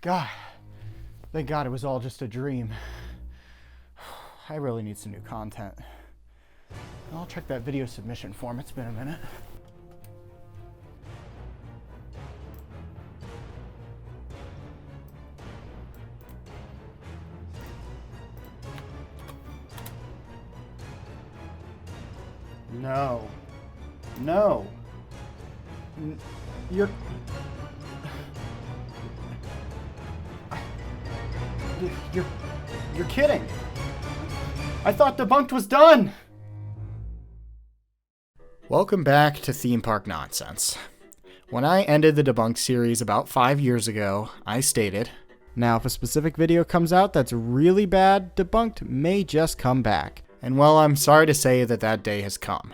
God, thank God it was all just a dream. I really need some new content. I'll check that video submission form. It's been a minute. No. No. You're kidding. I thought Debunked was done. Welcome back to Theme Park Nonsense. When I ended the Debunked series about 5 years ago, I stated, now if a specific video comes out that's really bad, Debunked may just come back. And well, I'm sorry to say that that day has come.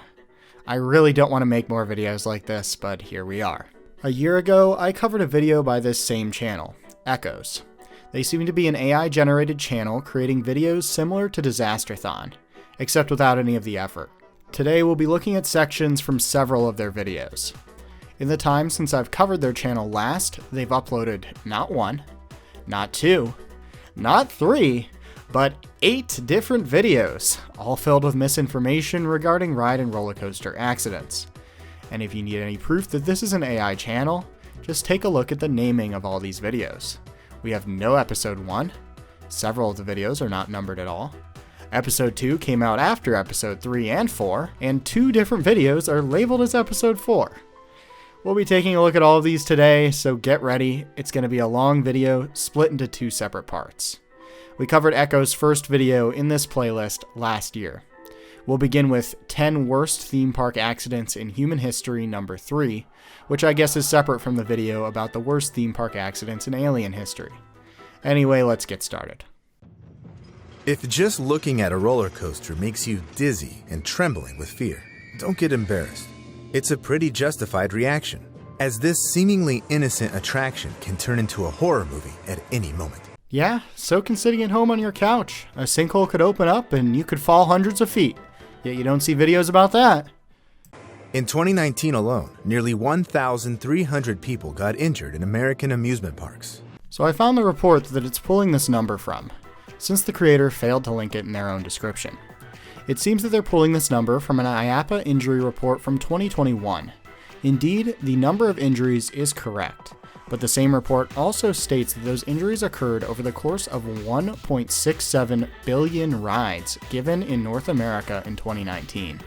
I really don't want to make more videos like this, but here we are. A year ago, I covered a video by this same channel, Echoes. They seem to be an AI-generated channel creating videos similar to Disasterthon, except without any of the effort. Today we'll be looking at sections from several of their videos. In the time since I've covered their channel last, they've uploaded not 1, not 2, not 3, but 8 different videos, all filled with misinformation regarding ride and roller coaster accidents. And if you need any proof that this is an AI channel, just take a look at the naming of all these videos. We have no episode 1, several of the videos are not numbered at all. Episode 2 came out after episode 3 and 4, and 2 different videos are labeled as episode 4. We'll be taking a look at all of these today, so get ready. It's going to be a long video split into 2 separate parts. We covered Echo's first video in this playlist last year. We'll begin with 10 worst theme park accidents in human history number 3, which I guess is separate from the video about the worst theme park accidents in alien history. Anyway, let's get started. If just looking at a roller coaster makes you dizzy and trembling with fear, don't get embarrassed. It's a pretty justified reaction, as this seemingly innocent attraction can turn into a horror movie at any moment. Yeah, so can sitting at home on your couch. A sinkhole could open up and you could fall hundreds of feet. Yet you don't see videos about that. In 2019 alone, nearly 1,300 people got injured in American amusement parks. So I found the report that it's pulling this number from, since the creator failed to link it in their own description. It seems that they're pulling this number from an IAAPA injury report from 2021. Indeed, the number of injuries is correct, but the same report also states that those injuries occurred over the course of 1.67 billion rides given in North America in 2019.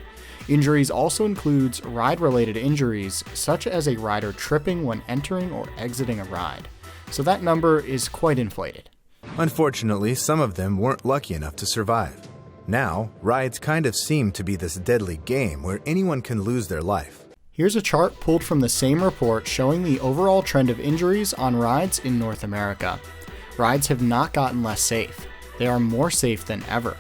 Injuries also includes ride-related injuries, such as a rider tripping when entering or exiting a ride. So that number is quite inflated. Unfortunately, some of them weren't lucky enough to survive. Now, rides kind of seem to be this deadly game where anyone can lose their life. Here's a chart pulled from the same report showing the overall trend of injuries on rides in North America. Rides have not gotten less safe. They are more safe than ever.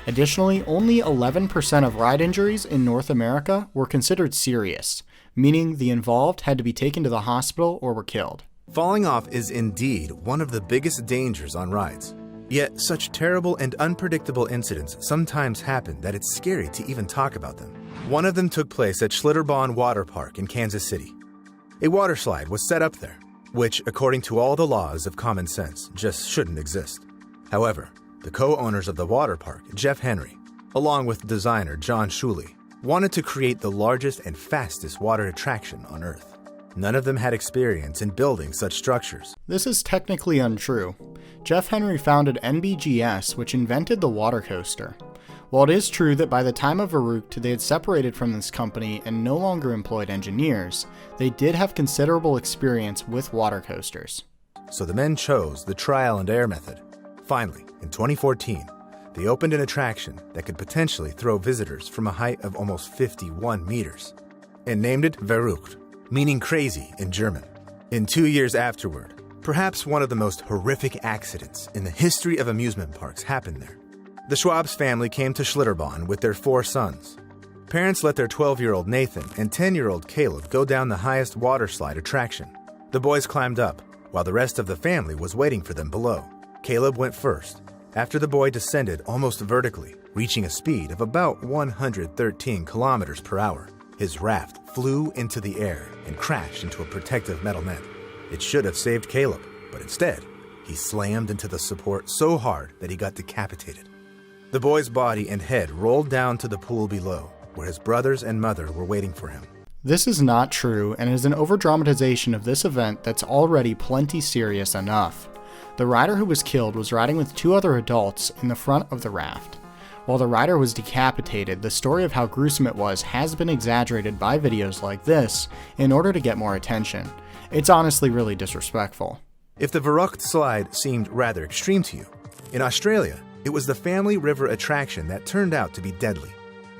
Additionally, only 11% of ride injuries in North America were considered serious, meaning the involved had to be taken to the hospital or were killed. Falling off is indeed one of the biggest dangers on rides. Yet, such terrible and unpredictable incidents sometimes happen that it's scary to even talk about them. One of them took place at Schlitterbahn Water Park in Kansas City. A water slide was set up there, which, according to all the laws of common sense, just shouldn't exist. However, the co-owners of the water park, Jeff Henry, along with designer John Shuley, wanted to create the largest and fastest water attraction on Earth. None of them had experience in building such structures. This is technically untrue. Jeff Henry founded NBGS, which invented the water coaster. While it is true that by the time of Varucht they had separated from this company and no longer employed engineers, they did have considerable experience with water coasters. So the men chose the trial and error method. Finally, in 2014, they opened an attraction that could potentially throw visitors from a height of almost 51 meters, and named it Verrückt, meaning crazy in German. In 2 years afterward, perhaps one of the most horrific accidents in the history of amusement parks happened there. The Schwab's family came to Schlitterbahn with their 4 sons. Parents let their 12-year-old Nathan and 10-year-old Caleb go down the highest water slide attraction. The boys climbed up, while the rest of the family was waiting for them below. Caleb went first, after the boy descended almost vertically, reaching a speed of about 113 kilometers per hour. His raft flew into the air and crashed into a protective metal net. It should have saved Caleb, but instead, he slammed into the support so hard that he got decapitated. The boy's body and head rolled down to the pool below, where his brothers and mother were waiting for him. This is not true and is an overdramatization of this event that's already plenty serious enough. The rider who was killed was riding with 2 other adults in the front of the raft. While the rider was decapitated, the story of how gruesome it was has been exaggerated by videos like this in order to get more attention. It's honestly really disrespectful. If the Verrückt slide seemed rather extreme to you, in Australia, it was the family river attraction that turned out to be deadly.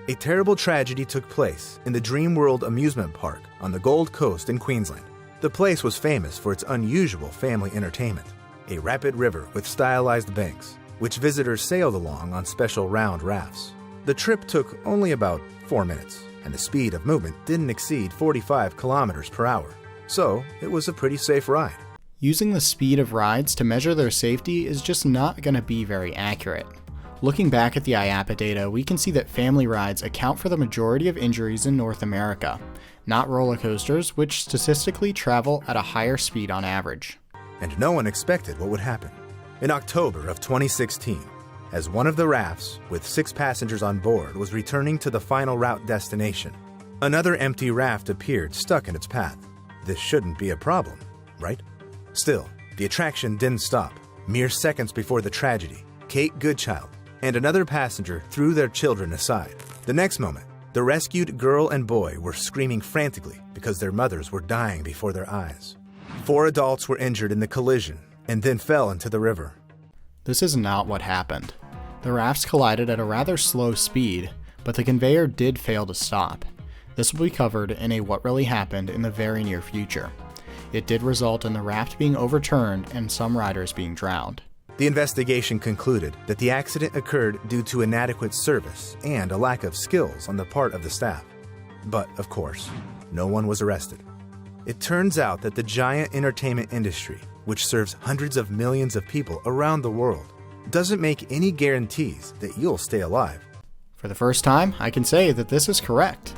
A terrible tragedy took place in the Dreamworld amusement park on the Gold Coast in Queensland. The place was famous for its unusual family entertainment, a rapid river with stylized banks, which visitors sailed along on special round rafts. The trip took only about 4 minutes, and the speed of movement didn't exceed 45 kilometers per hour, so it was a pretty safe ride. Using the speed of rides to measure their safety is just not going to be very accurate. Looking back at the IAPA data, we can see that family rides account for the majority of injuries in North America, not roller coasters, which statistically travel at a higher speed on average. And no one expected what would happen. In October of 2016, as one of the rafts, with 6 passengers on board, was returning to the final route destination, another empty raft appeared stuck in its path. This shouldn't be a problem, right? Still, the attraction didn't stop. Mere seconds before the tragedy, Kate Goodchild and another passenger threw their children aside. The next moment, the rescued girl and boy were screaming frantically because their mothers were dying before their eyes. 4 adults were injured in the collision and then fell into the river. This is not what happened. The rafts collided at a rather slow speed, but the conveyor did fail to stop. This will be covered in a What Really Happened in the very near future. It did result in the raft being overturned and some riders being drowned. The investigation concluded that the accident occurred due to inadequate service and a lack of skills on the part of the staff. But, of course, no one was arrested. It turns out that the giant entertainment industry, which serves hundreds of millions of people around the world, doesn't make any guarantees that you'll stay alive. For the first time, I can say that this is correct.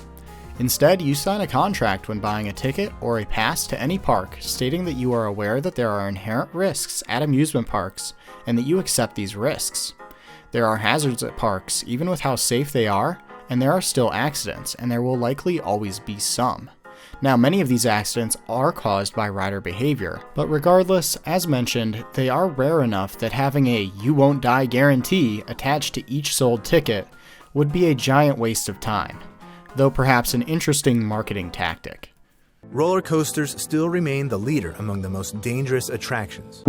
Instead, you sign a contract when buying a ticket or a pass to any park stating that you are aware that there are inherent risks at amusement parks and that you accept these risks. There are hazards at parks, even with how safe they are, and there are still accidents, and there will likely always be some. Now, many of these accidents are caused by rider behavior, but regardless, as mentioned, they are rare enough that having a "you won't die" guarantee attached to each sold ticket would be a giant waste of time, though perhaps an interesting marketing tactic. Roller coasters still remain the leader among the most dangerous attractions.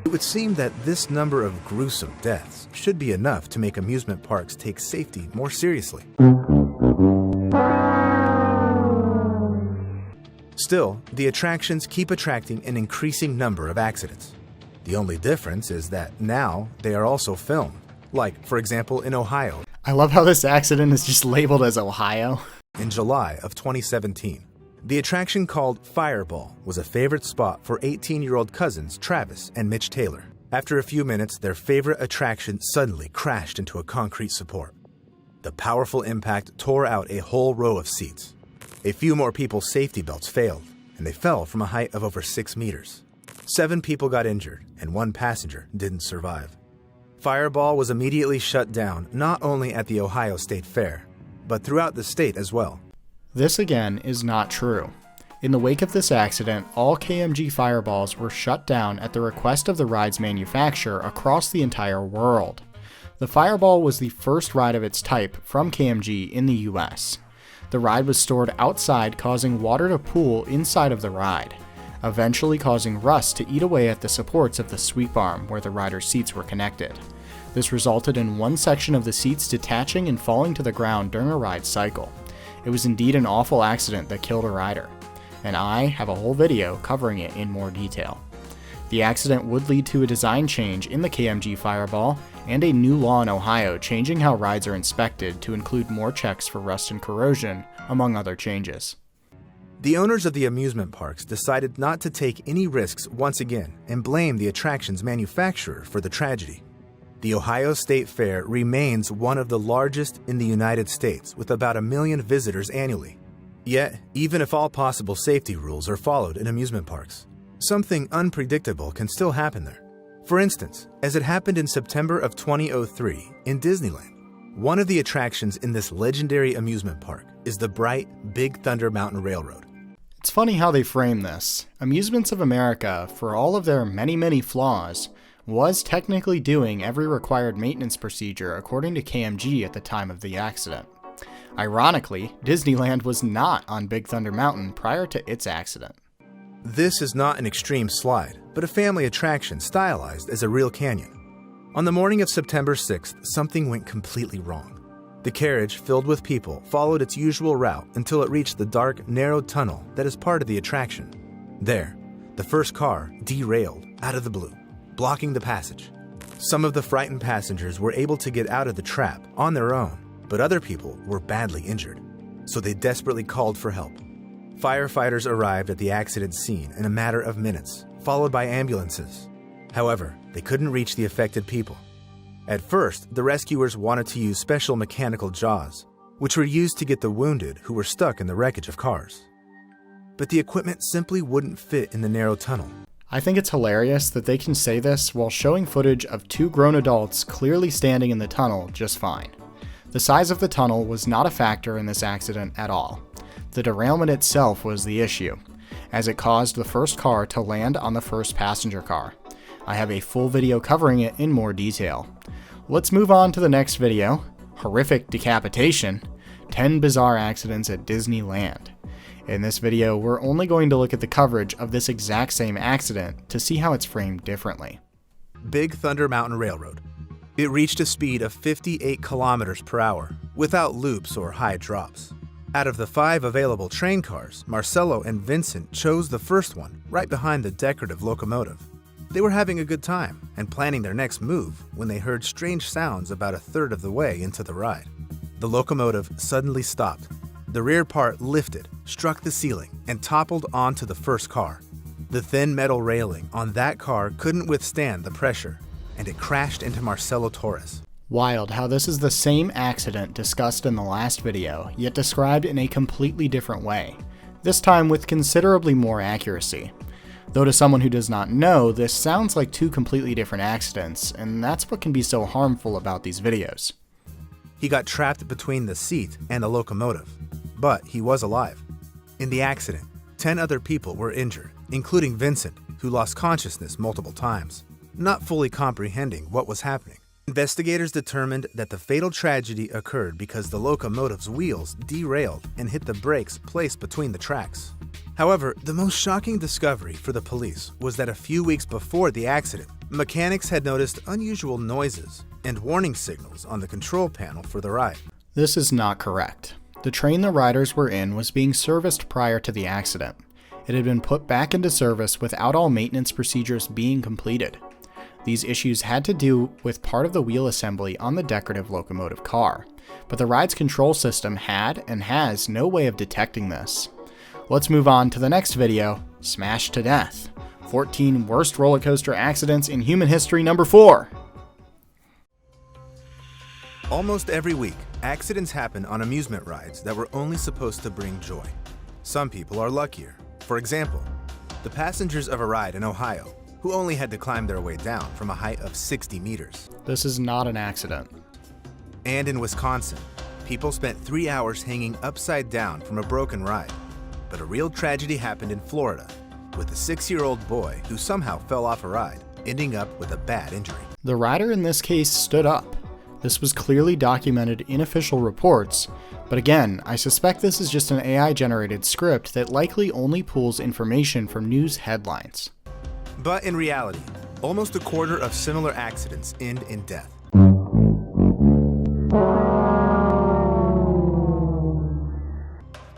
It would seem that this number of gruesome deaths should be enough to make amusement parks take safety more seriously. Still, the attractions keep attracting an increasing number of accidents. The only difference is that now they are also filmed, like, for example, in Ohio. I love how this accident is just labeled as Ohio. In July of 2017. The attraction called Fireball was a favorite spot for 18-year-old cousins Travis and Mitch Taylor. After a few minutes, their favorite attraction suddenly crashed into a concrete support. The powerful impact tore out a whole row of seats. A few more people's safety belts failed, and they fell from a height of over 6 meters. 7 people got injured, and 1 passenger didn't survive. Fireball was immediately shut down not only at the Ohio State Fair, but throughout the state as well. This again is not true. In the wake of this accident, all KMG Fireballs were shut down at the request of the ride's manufacturer across the entire world. The Fireball was the first ride of its type from KMG in the US. The ride was stored outside, causing water to pool inside of the ride, eventually causing rust to eat away at the supports of the sweep arm where the rider's seats were connected. This resulted in one section of the seats detaching and falling to the ground during a ride cycle. It was indeed an awful accident that killed a rider, and I have a whole video covering it in more detail. The accident would lead to a design change in the KMG Fireball and a new law in Ohio changing how rides are inspected to include more checks for rust and corrosion, among other changes. The owners of the amusement parks decided not to take any risks once again and blamed the attraction's manufacturer for the tragedy. The Ohio State Fair remains one of the largest in the United States, with about 1 million visitors annually. Yet, even if all possible safety rules are followed in amusement parks, something unpredictable can still happen there. For instance, as it happened in September of 2003 in Disneyland, one of the attractions in this legendary amusement park is the bright Big Thunder Mountain Railroad. It's funny how they frame this. Amusements of America, for all of their many flaws, was technically doing every required maintenance procedure according to KMG at the time of the accident. Ironically, Disneyland was not on Big Thunder Mountain prior to its accident. This is not an extreme slide, but a family attraction stylized as a real canyon. On the morning of September 6th, something went completely wrong. The carriage, filled with people, followed its usual route until it reached the dark, narrowed tunnel that is part of the attraction. There, the first car derailed out of the blue, blocking the passage. Some of the frightened passengers were able to get out of the trap on their own, but other people were badly injured, so they desperately called for help. Firefighters arrived at the accident scene in a matter of minutes, followed by ambulances. However, they couldn't reach the affected people. At first, the rescuers wanted to use special mechanical jaws, which were used to get the wounded who were stuck in the wreckage of cars. But the equipment simply wouldn't fit in the narrow tunnel. I think it's hilarious that they can say this while showing footage of 2 grown adults clearly standing in the tunnel just fine. The size of the tunnel was not a factor in this accident at all. The derailment itself was the issue, as it caused the first car to land on the first passenger car. I have a full video covering it in more detail. Let's move on to the next video. Horrific decapitation. 10 bizarre accidents at Disneyland. In this video, we're only going to look at the coverage of this exact same accident to see how it's framed differently. Big Thunder Mountain Railroad. It reached a speed of 58 kilometers per hour, without loops or high drops. Out of the 5 available train cars, Marcelo and Vincent chose the first one, right behind the decorative locomotive. They were having a good time and planning their next move when they heard strange sounds about a third of the way into the ride. The locomotive suddenly stopped. The rear part lifted, struck the ceiling, and toppled onto the first car. The thin metal railing on that car couldn't withstand the pressure, and it crashed into Marcelo Torres. Wild how this is the same accident discussed in the last video, yet described in a completely different way, this time with considerably more accuracy. Though to someone who does not know, this sounds like 2 completely different accidents, and that's what can be so harmful about these videos. He got trapped between the seat and the locomotive, but he was alive. In the accident, 10 other people were injured, including Vincent, who lost consciousness multiple times, not fully comprehending what was happening. Investigators determined that the fatal tragedy occurred because the locomotive's wheels derailed and hit the brakes placed between the tracks. However, the most shocking discovery for the police was that a few weeks before the accident, mechanics had noticed unusual noises and warning signals on the control panel for the ride. This is not correct. The train the riders were in was being serviced prior to the accident. It had been put back into service without all maintenance procedures being completed. These issues had to do with part of the wheel assembly on the decorative locomotive car, but the ride's control system had and has no way of detecting this. Let's move on to the next video, Smashed to Death. 14 worst roller coaster accidents in human history, number 4. Almost every week, accidents happen on amusement rides that were only supposed to bring joy. Some people are luckier. For example, the passengers of a ride in Ohio who only had to climb their way down from a height of 60 meters. This is not an accident. And in Wisconsin, people spent 3 hours hanging upside down from a broken ride. But a real tragedy happened in Florida with a 6-year-old boy who somehow fell off a ride, ending up with a bad injury. The rider in this case stood up. This was clearly documented in official reports, but again, I suspect this is just an AI-generated script that likely only pulls information from news headlines. But in reality, almost a quarter of similar accidents end in death.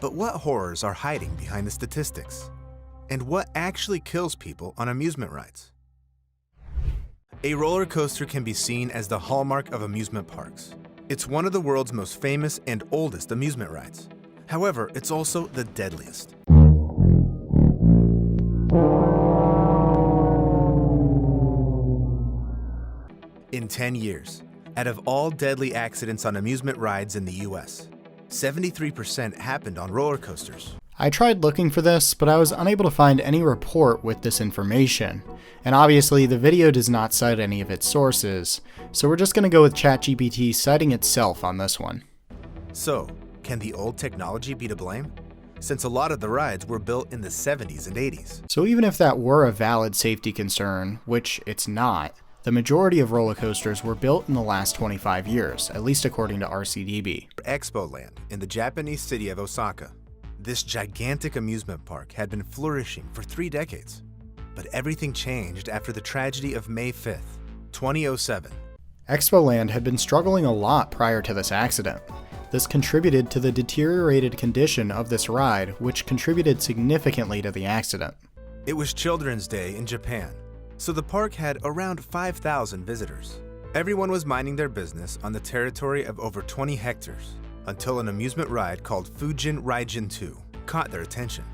But what horrors are hiding behind the statistics? And what actually kills people on amusement rides? A roller coaster can be seen as the hallmark of amusement parks. It's one of the world's most famous and oldest amusement rides. However, it's also the deadliest. In 10 years, out of all deadly accidents on amusement rides in the US, 73% happened on roller coasters. I tried looking for this, but I was unable to find any report with this information. And obviously, the video does not cite any of its sources, so we're just going to go with ChatGPT citing itself on this one. So, can the old technology be to blame? Since a lot of the rides were built in the 70s and 80s. So even if that were a valid safety concern, which it's not, the majority of roller coasters were built in the last 25 years, at least according to RCDB. Expoland in the Japanese city of Osaka. This gigantic amusement park had been flourishing for 3 decades. But everything changed after the tragedy of May 5th, 2007. Expoland had been struggling a lot prior to this accident. This contributed to the deteriorated condition of this ride, which contributed significantly to the accident. It was Children's Day in Japan, so the park had around 5,000 visitors. Everyone was minding their business on the territory of over 20 hectares, until an amusement ride called Fujin Raijin 2 caught their attention.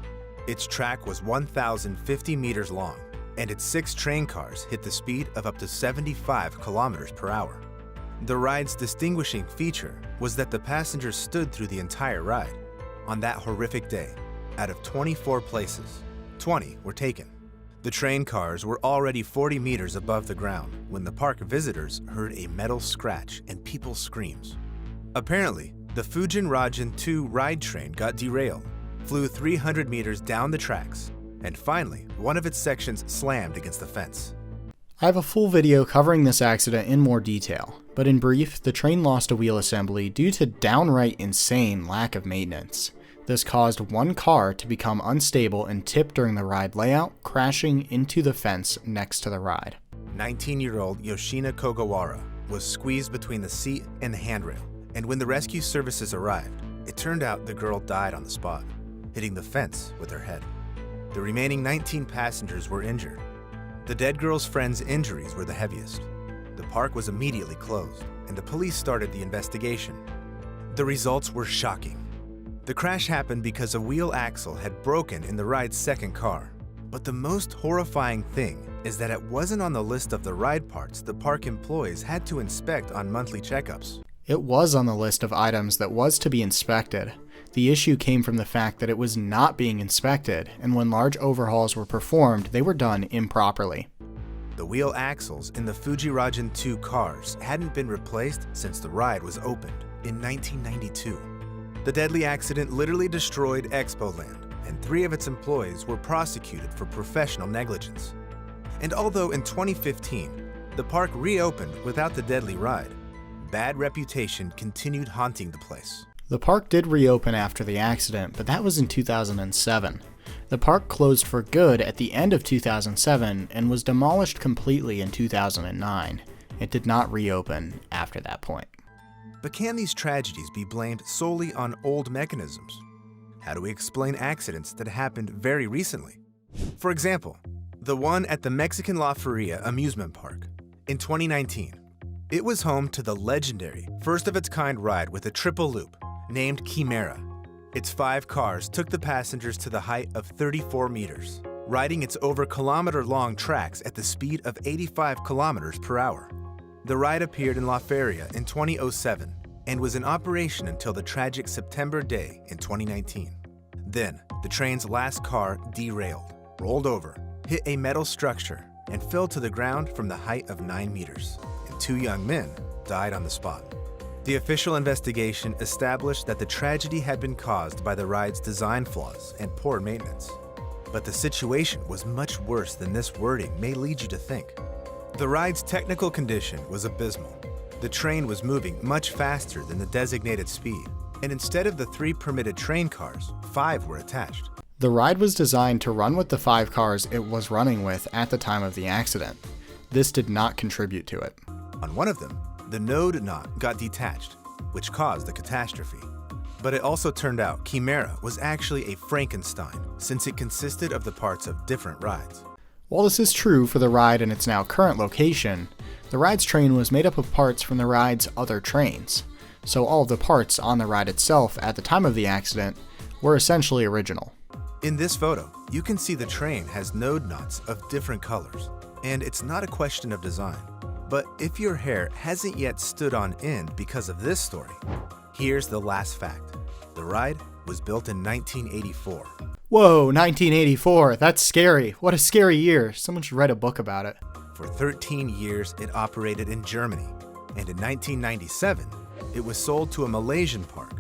Its track was 1,050 meters long, and its 6 train cars hit the speed of up to 75 kilometers per hour. The ride's distinguishing feature was that the passengers stood through the entire ride. On that horrific day, out of 24 places, 20 were taken. The train cars were already 40 meters above the ground when the park visitors heard a metal scratch and people's screams. Apparently, the Fujin Raijin 2 ride train got derailed, flew 300 meters down the tracks, and finally, one of its sections slammed against the fence. I have a full video covering this accident in more detail, but in brief, the train lost a wheel assembly due to downright insane lack of maintenance. This caused one car to become unstable and tip during the ride layout, crashing into the fence next to the ride. 19-year-old Yoshina Kogawara was squeezed between the seat and the handrail, and when the rescue services arrived, it turned out the girl died on the spot, hitting the fence with her head. The remaining 19 passengers were injured. The dead girl's friend's injuries were the heaviest. The park was immediately closed, and the police started the investigation. The results were shocking. The crash happened because a wheel axle had broken in the ride's second car. But the most horrifying thing is that it wasn't on the list of the ride parts the park employees had to inspect on monthly checkups. It was on the list of items that was to be inspected. The issue came from the fact that it was not being inspected, and when large overhauls were performed, they were done improperly. The wheel axles in the Fuji Raijin 2 cars hadn't been replaced since the ride was opened in 1992. The deadly accident literally destroyed Expoland, and 3 of its employees were prosecuted for professional negligence. And although in 2015, the park reopened without the deadly ride, bad reputation continued haunting the place. The park did reopen after the accident, but that was in 2007. The park closed for good at the end of 2007 and was demolished completely in 2009. It did not reopen after that point. But can these tragedies be blamed solely on old mechanisms? How do we explain accidents that happened very recently? For example, the one at the Mexican La Feria amusement park. In 2019, it was home to the legendary first-of-its-kind ride with a triple loop, named Chimera. Its 5 cars took the passengers to the height of 34 meters, riding its over kilometer-long tracks at the speed of 85 kilometers per hour. The ride appeared in La Feria in 2007 and was in operation until the tragic September day in 2019. Then, the train's last car derailed, rolled over, hit a metal structure, and fell to the ground from the height of 9 meters, and 2 young men died on the spot. The official investigation established that the tragedy had been caused by the ride's design flaws and poor maintenance. But the situation was much worse than this wording may lead you to think. The ride's technical condition was abysmal. The train was moving much faster than the designated speed, and instead of the 3 permitted train cars, 5 were attached. The ride was designed to run with the 5 cars it was running with at the time of the accident. This did not contribute to it. On one of them, the node knot got detached, which caused the catastrophe. But it also turned out Chimera was actually a Frankenstein, since it consisted of the parts of different rides. While this is true for the ride in its now current location, the ride's train was made up of parts from the ride's other trains, so all of the parts on the ride itself at the time of the accident were essentially original. In this photo, you can see the train has node knots of different colors, and it's not a question of design. But if your hair hasn't yet stood on end because of this story, here's the last fact. The ride was built in 1984. Whoa, 1984. That's scary. What a scary year. Someone should write a book about it. For 13 years, it operated in Germany, and in 1997, it was sold to a Malaysian park.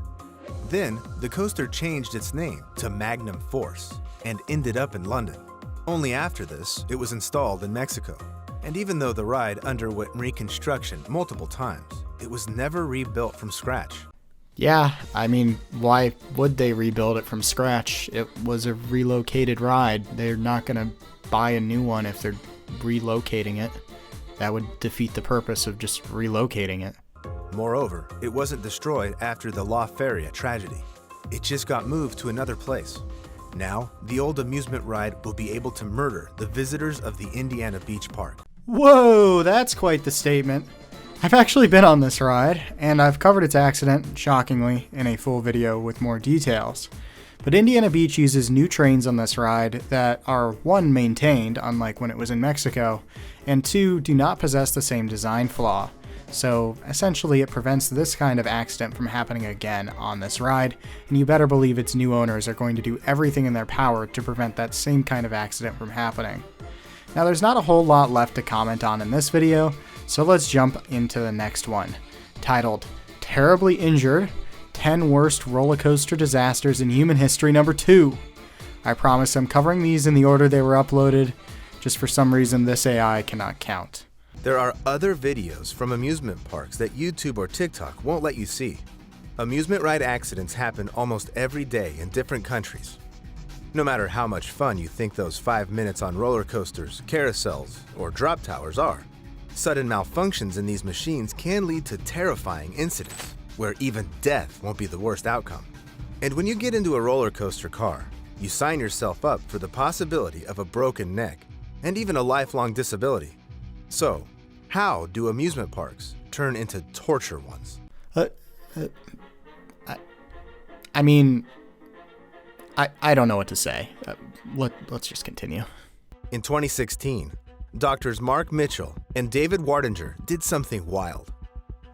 Then, the coaster changed its name to Magnum Force and ended up in London. Only after this, it was installed in Mexico. And even though the ride underwent reconstruction multiple times, it was never rebuilt from scratch. Yeah, I mean, why would they rebuild it from scratch? It was a relocated ride. They're not going to buy a new one if they're relocating it. That would defeat the purpose of just relocating it. Moreover, it wasn't destroyed after the La Feria tragedy. It just got moved to another place. Now, the old amusement ride will be able to murder the visitors of the Indiana Beach Park. Whoa, that's quite the statement. I've actually been on this ride, and I've covered its accident, shockingly, in a full video with more details. But Indiana Beach uses new trains on this ride that are, 1, maintained, unlike when it was in Mexico, and 2, do not possess the same design flaw. So essentially it prevents this kind of accident from happening again on this ride, and you better believe its new owners are going to do everything in their power to prevent that same kind of accident from happening. Now there's not a whole lot left to comment on in this video, so let's jump into the next one, titled Terribly Injured, 10 Worst Roller Coaster Disasters in Human History Number 2. I promise I'm covering these in the order they were uploaded, just for some reason this AI cannot count. There are other videos from amusement parks that YouTube or TikTok won't let you see. Amusement ride accidents happen almost every day in different countries. No matter how much fun you think those 5 minutes on roller coasters, carousels, or drop towers are, sudden malfunctions in these machines can lead to terrifying incidents, where even death won't be the worst outcome. And when you get into a roller coaster car, you sign yourself up for the possibility of a broken neck and even a lifelong disability. So, how do amusement parks turn into torture ones? I don't know what to say. Let's just continue. In 2016, doctors Mark Mitchell and David Wardinger did something wild.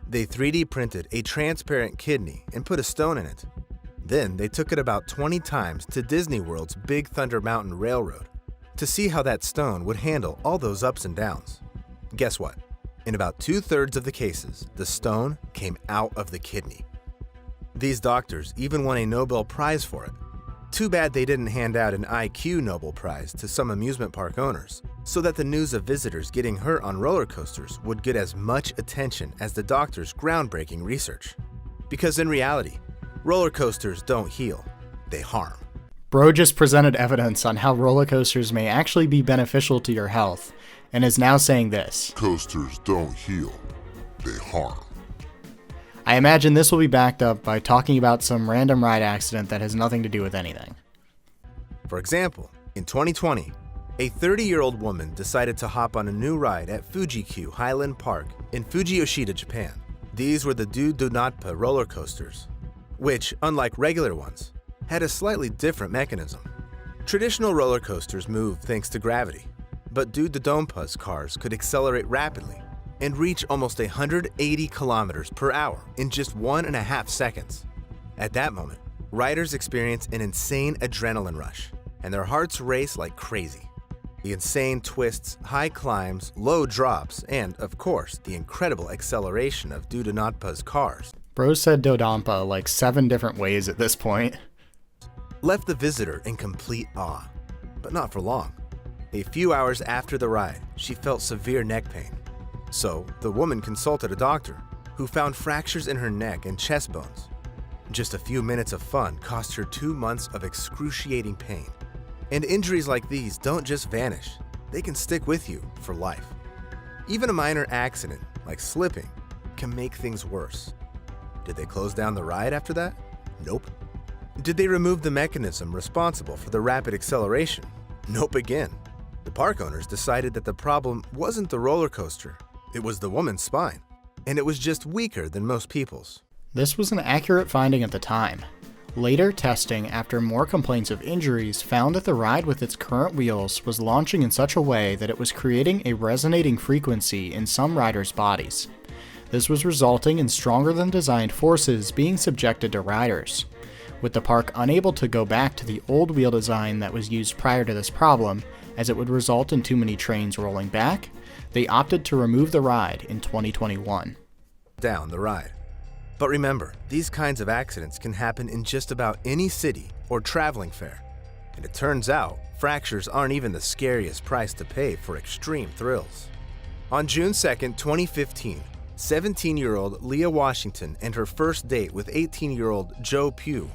They 3D printed a transparent kidney and put a stone in it. Then they took it about 20 times to Disney World's Big Thunder Mountain Railroad to see how that stone would handle all those ups and downs. Guess what? In about 2/3 of the cases, the stone came out of the kidney. These doctors even won a Nobel Prize for it. Too bad they didn't hand out an IQ Nobel Prize to some amusement park owners, so that the news of visitors getting hurt on roller coasters would get as much attention as the doctors' groundbreaking research. Because in reality, roller coasters don't heal, they harm. Bro just presented evidence on how roller coasters may actually be beneficial to your health, and is now saying this. Coasters don't heal, they harm. I imagine this will be backed up by talking about some random ride accident that has nothing to do with anything. For example, in 2020, a 30-year-old woman decided to hop on a new ride at Fuji-Q Highland Park in Fuji-Yoshida, Japan. These were the Do-Do-Not-Pa roller coasters, which, unlike regular ones, had a slightly different mechanism. Traditional roller coasters move thanks to gravity, but Do-Do-Don't-Pa's cars could accelerate rapidly and reach almost 180 kilometers per hour in just 1.5 seconds. At that moment, riders experience an insane adrenaline rush, and their hearts race like crazy. The insane twists, high climbs, low drops, and, of course, the incredible acceleration of Do-Do-Not-Pa's cars. Bro said Dodonpa like 7 different ways at this point. Left the visitor in complete awe, but not for long. A few hours after the ride, she felt severe neck pain. So, the woman consulted a doctor, who found fractures in her neck and chest bones. Just a few minutes of fun cost her 2 months of excruciating pain. And injuries like these don't just vanish, they can stick with you for life. Even a minor accident, like slipping, can make things worse. Did they close down the ride after that? Nope. Did they remove the mechanism responsible for the rapid acceleration? Nope again. The park owners decided that the problem wasn't the roller coaster, it was the woman's spine, and it was just weaker than most people's. This was an accurate finding at the time. Later testing, after more complaints of injuries, found that the ride with its current wheels was launching in such a way that it was creating a resonating frequency in some riders' bodies. This was resulting in stronger than designed forces being subjected to riders. With the park unable to go back to the old wheel design that was used prior to this problem, as it would result in too many trains rolling back, they opted to remove the ride in 2021. Down the ride. But remember, these kinds of accidents can happen in just about any city or traveling fair. And it turns out, fractures aren't even the scariest price to pay for extreme thrills. On June 2nd, 2015, 17-year-old Leah Washington and her first date with 18-year-old Joe Pugh.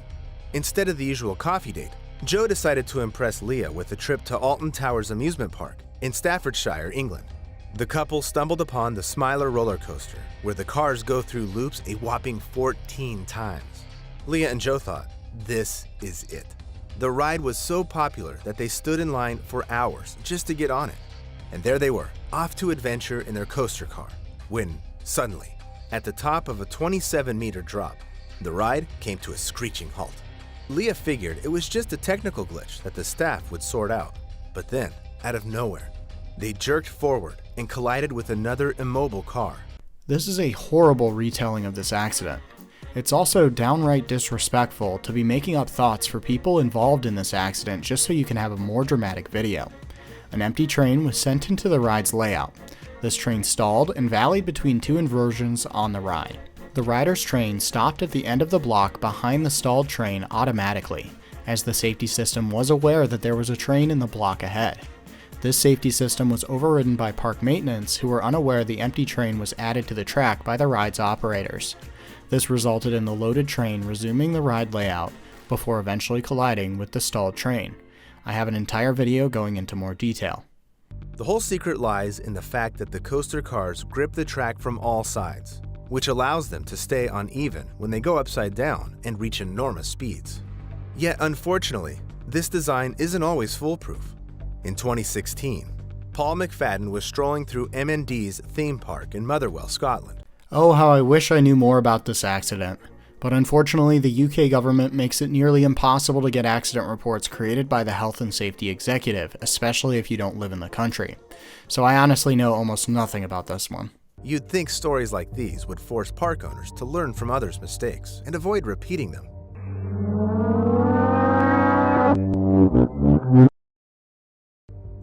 Instead of the usual coffee date, Joe decided to impress Leah with a trip to Alton Towers Amusement Park in Staffordshire, England. The couple stumbled upon the Smiler roller coaster, where the cars go through loops a whopping 14 times. Leah and Joe thought, this is it. The ride was so popular that they stood in line for hours just to get on it. And there they were, off to adventure in their coaster car, when, suddenly, at the top of a 27-meter drop, the ride came to a screeching halt. Leah figured it was just a technical glitch that the staff would sort out. But then, out of nowhere, they jerked forward and collided with another immobile car. This is a horrible retelling of this accident. It's also downright disrespectful to be making up thoughts for people involved in this accident just so you can have a more dramatic video. An empty train was sent into the ride's layout. This train stalled and valleyed between two inversions on the ride. The rider's train stopped at the end of the block behind the stalled train automatically, as the safety system was aware that there was a train in the block ahead. This safety system was overridden by park maintenance, who were unaware the empty train was added to the track by the ride's operators. This resulted in the loaded train resuming the ride layout before eventually colliding with the stalled train. I have an entire video going into more detail. The whole secret lies in the fact that the coaster cars grip the track from all sides, which allows them to stay uneven when they go upside down and reach enormous speeds. Yet, unfortunately, this design isn't always foolproof. In 2016, Paul McFadden was strolling through M&D's theme park in Motherwell, Scotland. Oh, how I wish I knew more about this accident. But unfortunately, the UK government makes it nearly impossible to get accident reports created by the Health and Safety Executive, especially if you don't live in the country. So I honestly know almost nothing about this one. You'd think stories like these would force park owners to learn from others' mistakes and avoid repeating them.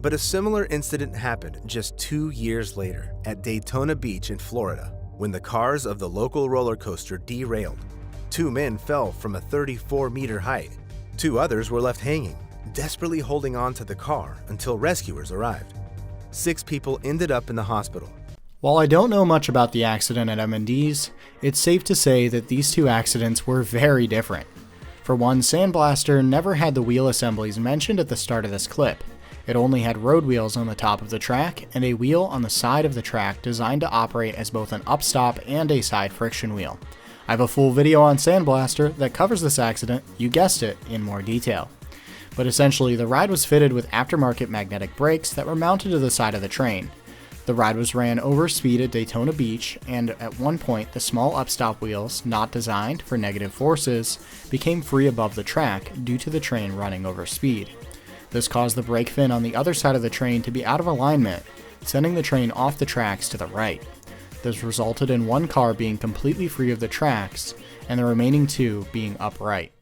But a similar incident happened just 2 years later at Daytona Beach in Florida, when the cars of the local roller coaster derailed. 2 men fell from a 34-meter height. 2 others were left hanging, desperately holding on to the car until rescuers arrived. 6 people ended up in the hospital. While I don't know much about the accident at M&D's, it's safe to say that these 2 accidents were very different. For one, Sandblaster never had the wheel assemblies mentioned at the start of this clip. It only had road wheels on the top of the track and a wheel on the side of the track designed to operate as both an upstop and a side friction wheel. I have a full video on Sandblaster that covers this accident, you guessed it, in more detail. But essentially, the ride was fitted with aftermarket magnetic brakes that were mounted to the side of the train. The ride was ran over speed at Daytona Beach, and at one point the small upstop wheels, not designed for negative forces, became free above the track due to the train running over speed. This caused the brake fin on the other side of the train to be out of alignment, sending the train off the tracks to the right. This resulted in one car being completely free of the tracks, and the remaining 2 being upright,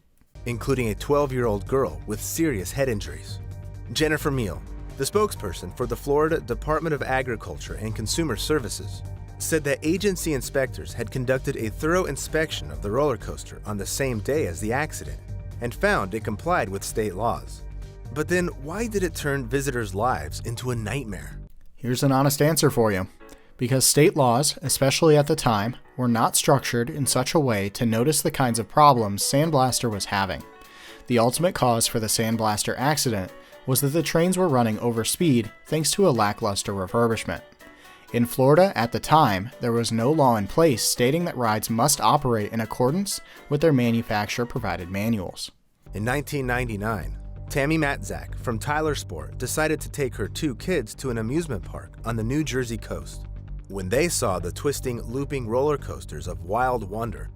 including a 12-year-old girl with serious head injuries. Jennifer Meal, the spokesperson for the Florida Department of Agriculture and Consumer Services, said that agency inspectors had conducted a thorough inspection of the roller coaster on the same day as the accident and found it complied with state laws. But then, why did it turn visitors' lives into a nightmare? Here's an honest answer for you. Because state laws, especially at the time, were not structured in such a way to notice the kinds of problems Sandblaster was having. The ultimate cause for the Sandblaster accident was that the trains were running over speed thanks to a lackluster refurbishment. In Florida at the time, there was no law in place stating that rides must operate in accordance with their manufacturer-provided manuals. In 1999, Tammy Matzak from Tyler Sport decided to take her 2 kids to an amusement park on the New Jersey coast. When they saw the twisting, looping roller coasters of Wild Wonder,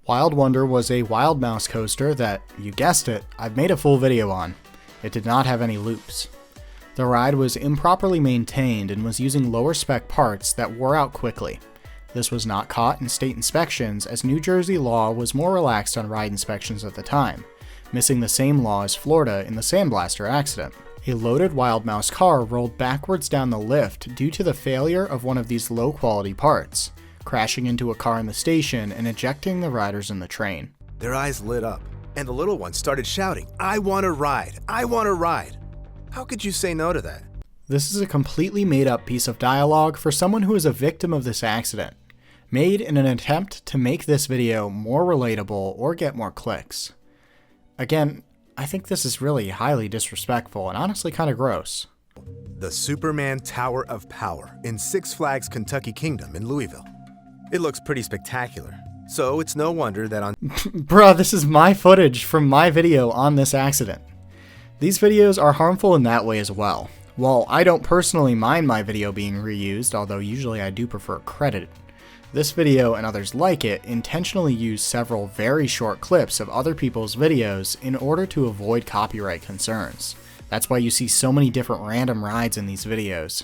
Wild Wonder was a wild mouse coaster that, you guessed it, I've made a full video on. It did not have any loops. The ride was improperly maintained and was using lower spec parts that wore out quickly. This was not caught in state inspections, as New Jersey law was more relaxed on ride inspections at the time, missing the same law as Florida in the Sandblaster accident. A loaded wild mouse car rolled backwards down the lift due to the failure of one of these low-quality parts, crashing into a car in the station and ejecting the riders in the train. Their eyes lit up, and the little one started shouting, "I want to ride! I want to ride!" How could you say no to that? This is a completely made-up piece of dialogue for someone who is a victim of this accident, made in an attempt to make this video more relatable or get more clicks. Again, I think this is really highly disrespectful and honestly kind of gross. The Superman Tower of Power in Six Flags Kentucky Kingdom in Louisville. It looks pretty spectacular, so it's no wonder that on Bruh, this is my footage from my video on this accident. These videos are harmful in that way as well. While I don't personally mind my video being reused, although usually I do prefer credit, this video and others like it intentionally use several very short clips of other people's videos in order to avoid copyright concerns. That's why you see so many different random rides in these videos.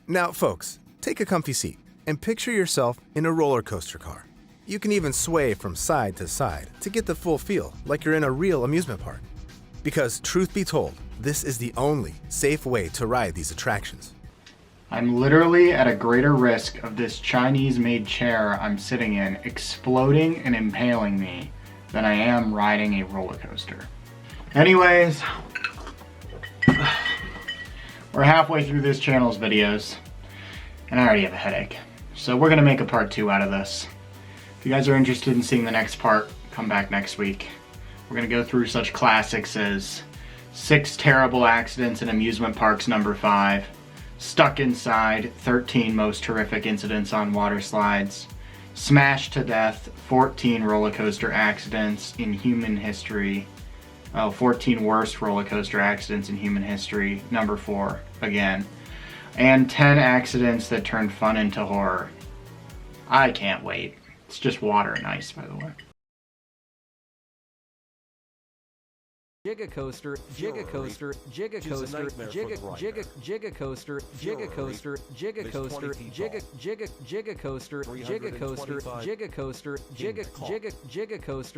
Now, folks, take a comfy seat and picture yourself in a roller coaster car. You can even sway from side to side to get the full feel, like you're in a real amusement park. Because, truth be told, this is the only safe way to ride these attractions. I'm literally at a greater risk of this Chinese-made chair I'm sitting in exploding and impaling me than I am riding a roller coaster. Anyways, we're halfway through this channel's videos, and I already have a headache. So we're gonna make a part 2 out of this. If you guys are interested in seeing the next part, come back next week. We're gonna go through such classics as 6 Terrible Accidents in Amusement Parks #5, Stuck Inside, 13 Most Horrific Incidents on Water Slides, Smashed to Death, 14 Roller Coaster Accidents in Human History, 14 Worst Roller Coaster Accidents in Human History, #4 again, and 10 Accidents that Turned Fun into Horror. I can't wait. It's just water and ice, by the way. Gigacoaster, Gigacoaster, Gigacoaster, Gigacoaster, Gigacoaster, Gigacoaster, Gigacoaster, Gigacoaster, Gigacoaster, Gigacoaster, Gigacoaster, Gigacoaster.